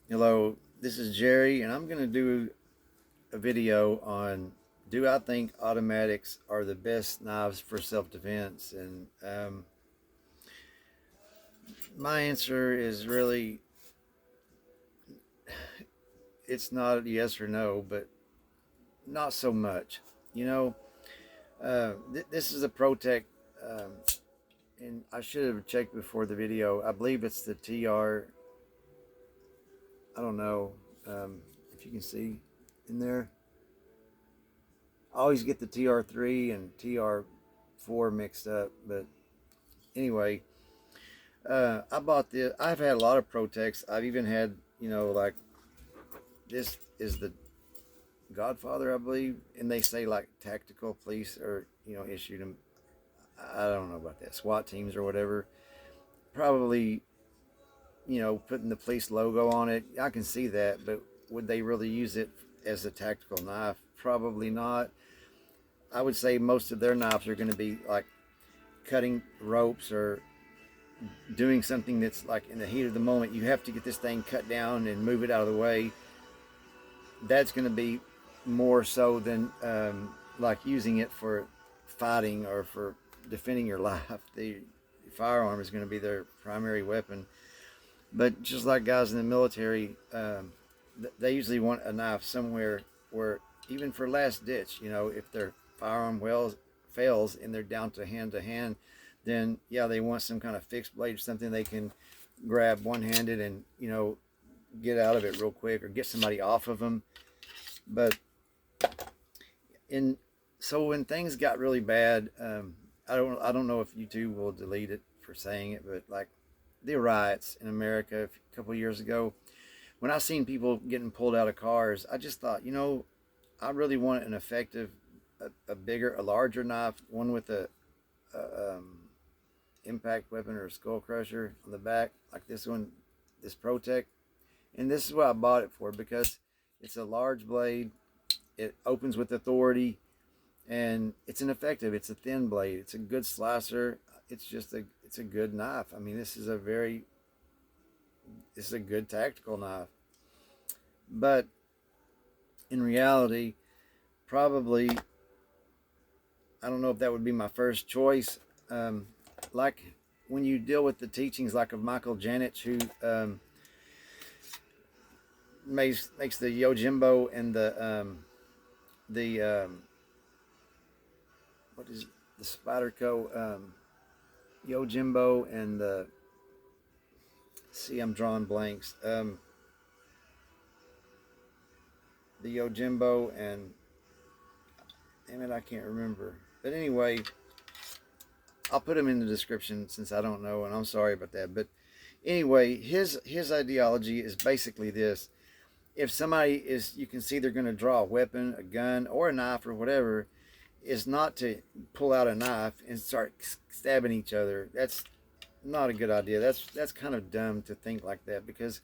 Hello, this is Jerry, and I'm going to do a video on do I think automatics are the best knives for self defense? And my answer is really it's not a yes or no, but not so much. You know, this is a Protech, um, and I should have checked before the video. I believe it's the TR. I don't know if you can see in there. I always get the TR3 and TR4 mixed up, but anyway, I bought this. I've had a lot of Protects. I've even had, like this is the Godfather, I believe, and they say like tactical police or issued them. I don't know about that SWAT teams or whatever. Probably putting the police logo on it. I can see that, but would they really use it as a tactical knife? Probably not. I would say most of their knives are going to be like cutting ropes or doing something that's like in the heat of the moment. You have to get this thing cut down and move it out of the way. That's going to be more so than like using it for fighting or for defending your life. The firearm is going to be their primary weapon. But just like guys in the military, they usually want a knife somewhere where, even for last ditch, if their firearm fails and they're down to hand, then yeah, they want some kind of fixed blade or something they can grab one handed and get out of it real quick or get somebody off of them. But in so when things got really bad, I don't know if YouTube will delete it for saying it, but like the riots in America a couple of years ago, when I seen people getting pulled out of cars, I just thought, I really want an effective, a bigger, a larger knife, one with a impact weapon or a skull crusher on the back, like this one, this Protech. And this is what I bought it for, because it's a large blade. It opens with authority, and it's an effective. It's a thin blade. It's a good slicer. It's a good knife. I mean, this is a good tactical knife. But in reality, probably I don't know if that would be my first choice. Like when you deal with the teachings like of Michael Janich, who makes the Yojimbo and the what is the Spyderco Yojimbo and the see I'm drawing blanks the Yojimbo and damn it I can't remember, but anyway I'll put them in the description since I don't know, and I'm sorry about that. But anyway, his ideology is basically this: if somebody is, you can see they're going to draw a weapon, a gun, or a knife or whatever, is not to pull out a knife and start stabbing each other. That's not a good idea. That's kind of dumb to think like that, because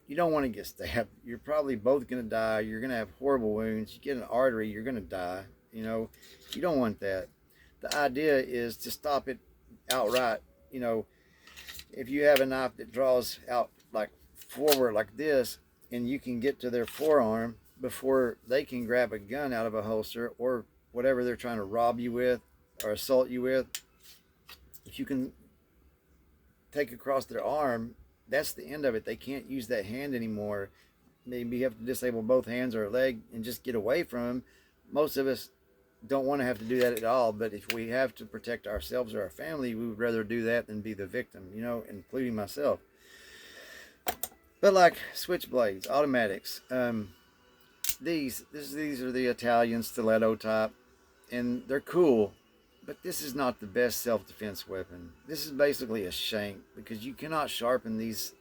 you don't want to get stabbed. You're probably both going to die. You're going to have horrible wounds. You get an artery, you're going to die. You don't want that. The idea is to stop it outright. If you have a knife that draws out like forward like this, and you can get to their forearm before they can grab a gun out of a holster or whatever they're trying to rob you with or assault you with, if you can take across their arm, that's the end of it. They can't use that hand anymore. Maybe you have to disable both hands or a leg and just get away from them. Most of us don't want to have to do that at all, but if we have to protect ourselves or our family, we would rather do that than be the victim, including myself. But like switchblades, automatics, these are the Italian stiletto type, and they're cool, but this is not the best self-defense weapon. This is basically a shank, because you cannot sharpen these.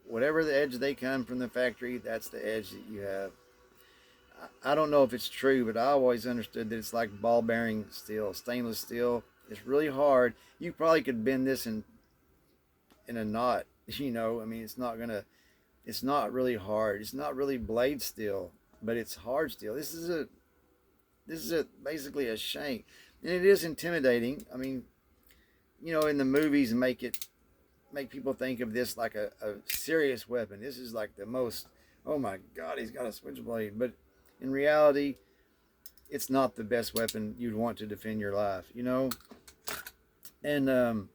Whatever the edge they come from the factory, that's the edge that you have. I don't know if it's true, but I always understood that it's like ball bearing steel, stainless steel. It's really hard. You probably could bend this in a knot. I mean, it's not really hard. It's not really blade steel, but it's hard steel. This is basically a shank, and it is intimidating. I mean, in the movies make it make people think of this like a serious weapon. This is like the most, oh my God, he's got a switchblade. But in reality, it's not the best weapon you'd want to defend your life, you know? And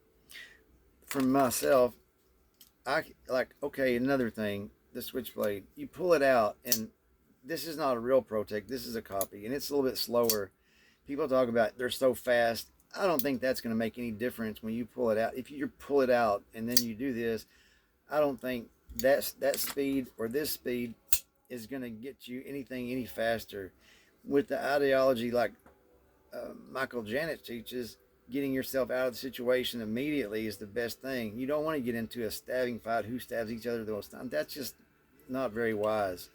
from myself, I like, okay, another thing, the switchblade, you pull it out, and this is not a real Protech, this is a copy, and it's a little bit slower. People talk about they're so fast. I don't think that's going to make any difference when you pull it out. If you pull it out and then you do this, I don't think that speed or this speed is going to get you anything any faster. With the ideology like Michael Janet teaches, getting yourself out of the situation immediately is the best thing. You don't want to get into a stabbing fight, who stabs each other the most time. That's just not very wise.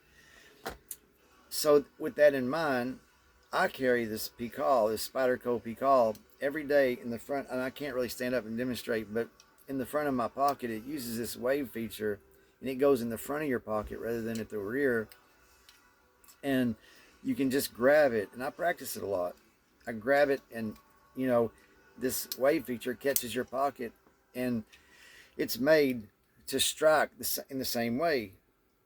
So with that in mind, I carry this Pikal, this Spyderco Pikal, every day in the front, and I can't really stand up and demonstrate, but in the front of my pocket, it uses this wave feature, and it goes in the front of your pocket rather than at the rear, and you can just grab it, and I practice it a lot. I grab it, and you know, this wave feature catches your pocket, and it's made to strike in the same way.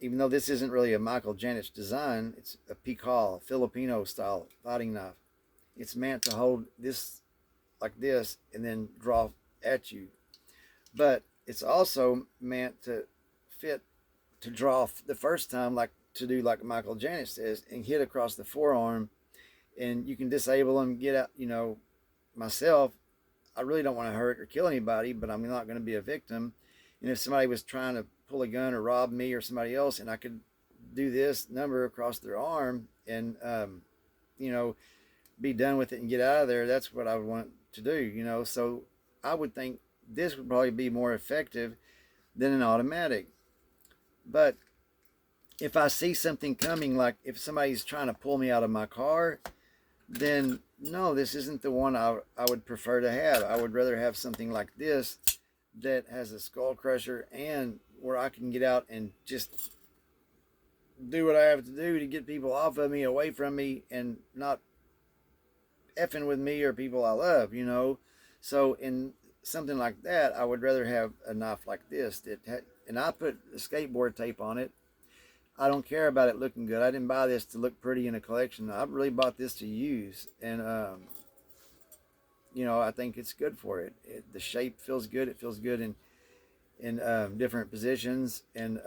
Even though this isn't really a Michael Janich design, it's a Pikal, Filipino style fighting knife. It's meant to hold this like this and then draw at you. But it's also meant to fit, to draw the first time, like to do like Michael Janich says, and hit across the forearm. And you can disable them, get out, you know, myself, I really don't want to hurt or kill anybody, but I'm not going to be a victim. And if somebody was trying to pull a gun or rob me or somebody else, and I could do this number across their arm and, you know, be done with it and get out of there, that's what I would want to do, you know. So I would think this would probably be more effective than an automatic. But if I see something coming, like if somebody's trying to pull me out of my car, then no, this isn't the one I would prefer to have. I would rather have something like this that has a skull crusher and where I can get out and just do what I have to do to get people off of me, away from me, and not effing with me or people I love, you know. So in something like that, I would rather have a knife like this and I put the skateboard tape on it. I don't care about it looking good. I didn't buy this to look pretty in a collection. I really bought this to use, and you know, I think it's good for it. The shape feels good. It feels good in different positions, and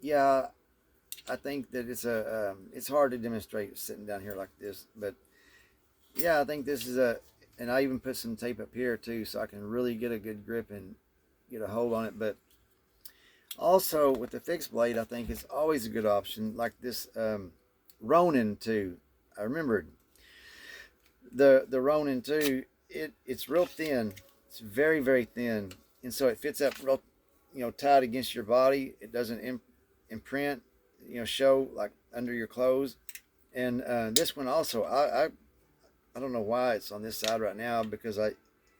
yeah, I think that it's hard to demonstrate sitting down here like this, but yeah, I think this is and I even put some tape up here too, so I can really get a good grip and get a hold on it. But also with the fixed blade, I think it's always a good option, like this Ronin 2. I remembered the Ronin 2. It's real thin. It's very, very thin, and so it fits up real, you know, tight against your body. It doesn't imprint, you know, show like under your clothes. And this one also, I don't know why it's on this side right now, because I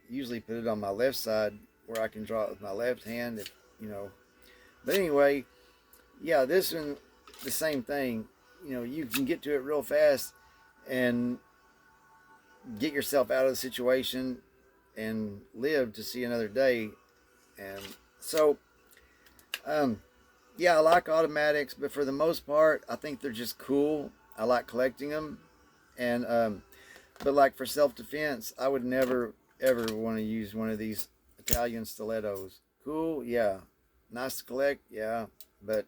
usually put it on my left side where I can draw it with my left hand, if, you know. But anyway, yeah, this one, the same thing. You know, you can get to it real fast and get yourself out of the situation and live to see another day. And so, yeah, I like automatics, but for the most part, I think they're just cool. I like collecting them. And, but like for self-defense, I would never, ever want to use one of these Italian stilettos. Cool, yeah. Nice to collect, yeah. But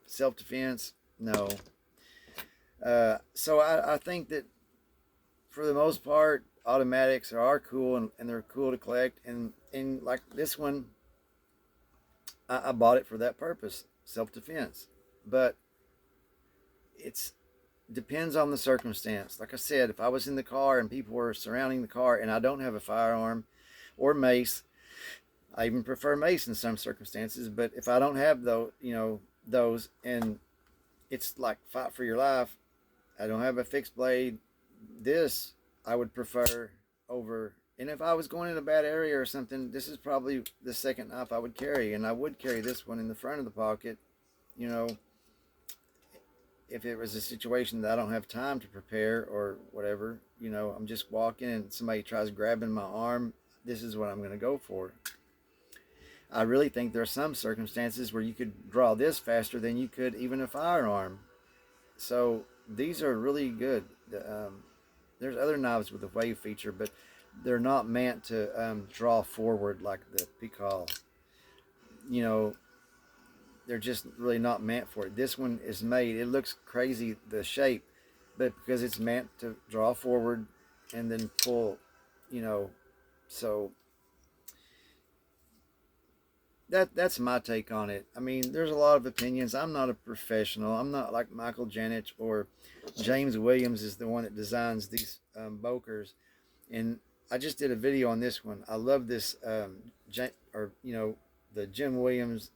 self-defense, no. So I think that for the most part, automatics are cool, and they're cool to collect. And like this one, I bought it for that purpose, self-defense. But it's depends on the circumstance. Like I said, if I was in the car and people were surrounding the car and I don't have a firearm or mace, I even prefer mace in some circumstances. But if I don't have those, you know, those, and it's like fight for your life, I don't have a fixed blade, this I would prefer over. And if I was going in a bad area or something, this is probably the second knife I would carry. And I would carry this one in the front of the pocket, you know, if it was a situation that I don't have time to prepare or whatever, you know, I'm just walking and somebody tries grabbing my arm, this is what I'm going to go for. I really think there are some circumstances where you could draw this faster than you could even a firearm. So these are really good. There's other knives with a wave feature, but they're not meant to draw forward like the Pical. You know, they're just really not meant for it. This one is made, it looks crazy, the shape, but because it's meant to draw forward and then pull, you know, so that's my take on it. I mean, there's a lot of opinions. I'm not a professional. I'm not like Michael Janich or James Williams is the one that designs these Bokers. And I just did a video on this one. I love this, the Jim Williams,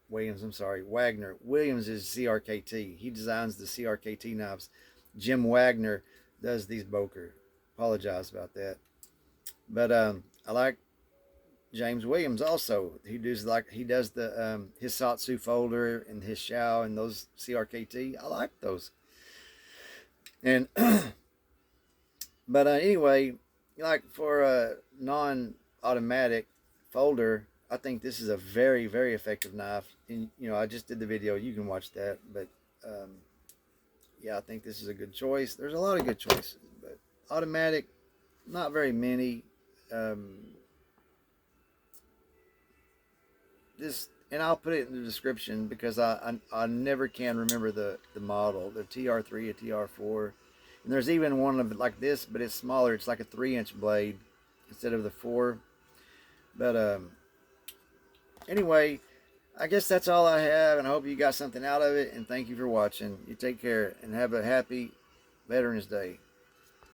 Williams, I'm sorry, Wagner. Williams is CRKT. He designs the CRKT knives. Jim Wagner does these Boker. Apologize about that. But I like James Williams also. He does the his Satsu folder and his Shao and those CRKT. I like those. And but anyway, like for a non-automatic folder, I think this is a very, very effective knife. And I just did the video. You can watch that. But yeah, I think this is a good choice. There's a lot of good choices, but automatic, not very many. And I'll put it in the description because I never can remember the model. The TR3, a TR4. And there's even one of it like this, but it's smaller. It's like a 3-inch blade instead of the 4. But anyway, I guess that's all I have, and I hope you got something out of it, and thank you for watching. You take care, and have a happy Veterans Day.